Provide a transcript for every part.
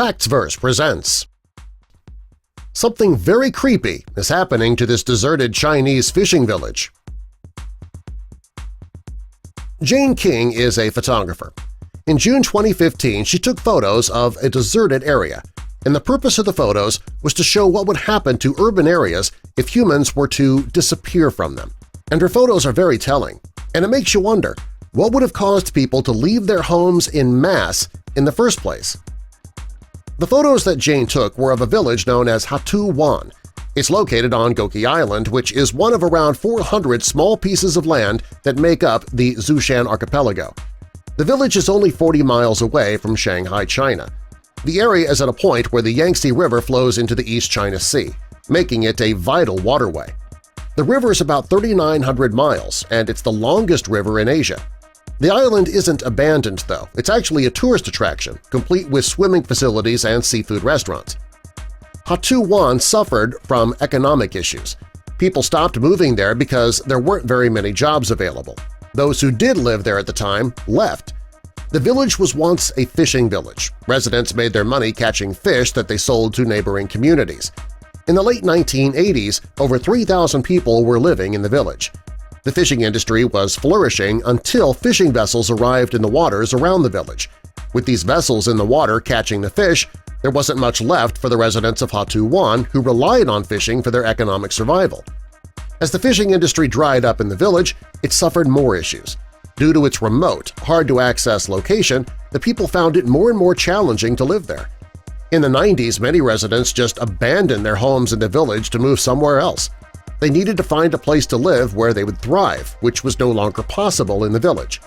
Factsverse presents. Something very creepy is happening to this deserted Chinese fishing village. Jane King is a photographer. In June 2015, she took photos of a deserted area, and the purpose of the photos was to show what would happen to urban areas if humans were to disappear from them. And her photos are very telling, and it makes you wonder, what would have caused people to leave their homes en masse in the first place? The photos that Jane took were of a village known as Hatu Wan. It's located on Goki Island, which is one of around 400 small pieces of land that make up the Zhoushan archipelago. The village is only 40 miles away from Shanghai, China. The area is at a point where the Yangtze River flows into the East China Sea, making it a vital waterway. The river is about 3,900 miles, and it's the longest river in Asia. The island isn't abandoned, though. It's actually a tourist attraction, complete with swimming facilities and seafood restaurants. Hatu Wan suffered from economic issues. People stopped moving there because there weren't very many jobs available. Those who did live there at the time left. The village was once a fishing village. Residents made their money catching fish that they sold to neighboring communities. In the late 1980s, over 3,000 people were living in the village. The fishing industry was flourishing until fishing vessels arrived in the waters around the village. With these vessels in the water catching the fish, there wasn't much left for the residents of Hatu Wan who relied on fishing for their economic survival. As the fishing industry dried up in the village, it suffered more issues. Due to its remote, hard-to-access location, the people found it more and more challenging to live there. In the 90s, many residents just abandoned their homes in the village to move somewhere else. They needed to find a place to live where they would thrive, which was no longer possible in the village.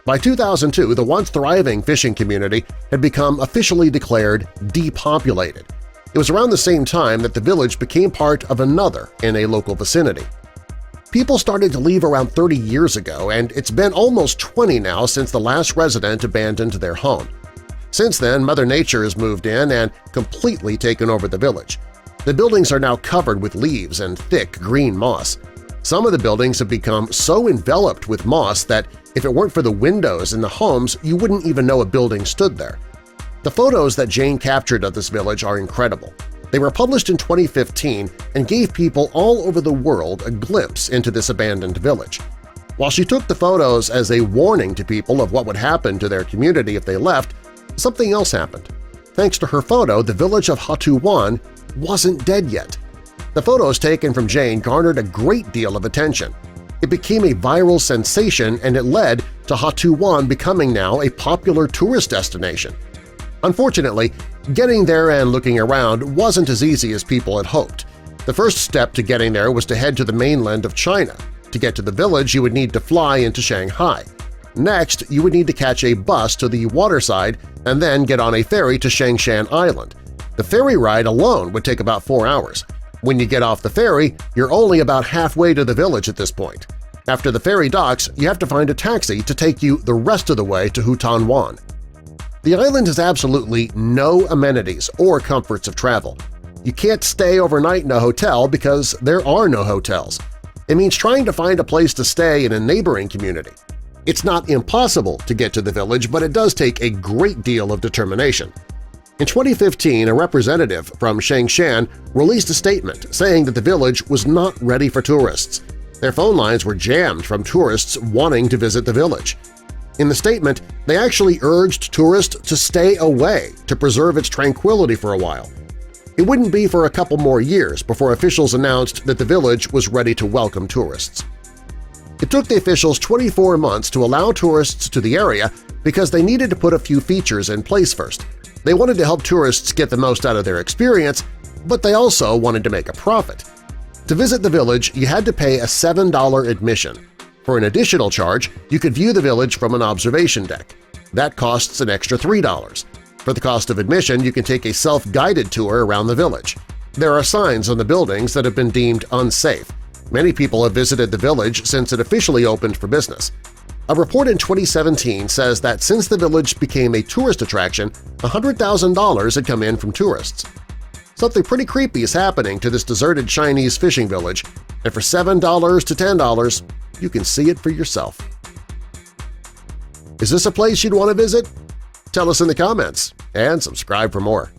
By 2002, the once thriving fishing community had become officially declared depopulated. It was around the same time that the village became part of another in a local vicinity. People started to leave around 30 years ago, and it's been almost 20 now since the last resident abandoned their home. Since then, Mother Nature has moved in and completely taken over the village. The buildings are now covered with leaves and thick green moss. Some of the buildings have become so enveloped with moss that if it weren't for the windows in the homes, you wouldn't even know a building stood there. The photos that Jane captured of this village are incredible. They were published in 2015 and gave people all over the world a glimpse into this abandoned village. While she took the photos as a warning to people of what would happen to their community if they left, something else happened. Thanks to her photo, the village of Hatu Wan wasn't dead yet. The photos taken from Jane garnered a great deal of attention. It became a viral sensation, and it led to Hatu Wan becoming now a popular tourist destination. Unfortunately, getting there and looking around wasn't as easy as people had hoped. The first step to getting there was to head to the mainland of China. To get to the village, you would need to fly into Shanghai. Next, you would need to catch a bus to the waterside and then get on a ferry to Shangshan Island. The ferry ride alone would take about 4 hours. When you get off the ferry, you're only about halfway to the village at this point. After the ferry docks, you have to find a taxi to take you the rest of the way to Hatu Wan. The island has absolutely no amenities or comforts of travel. You can't stay overnight in a hotel because there are no hotels. It means trying to find a place to stay in a neighboring community. It's not impossible to get to the village, but it does take a great deal of determination. In 2015, a representative from Shangshan released a statement saying that the village was not ready for tourists. Their phone lines were jammed from tourists wanting to visit the village. In the statement, they actually urged tourists to stay away to preserve its tranquility for a while. It wouldn't be for a couple more years before officials announced that the village was ready to welcome tourists. It took the officials 24 months to allow tourists to the area because they needed to put a few features in place first. They wanted to help tourists get the most out of their experience, but they also wanted to make a profit. To visit the village, you had to pay a $7 admission. For an additional charge, you could view the village from an observation deck. That costs an extra $3. For the cost of admission, you can take a self-guided tour around the village. There are signs on the buildings that have been deemed unsafe. Many people have visited the village since it officially opened for business. A report in 2017 says that since the village became a tourist attraction, $100,000 had come in from tourists. Something pretty creepy is happening to this deserted Chinese fishing village, and for $7 to $10, you can see it for yourself. Is this a place you'd want to visit? Tell us in the comments, and subscribe for more.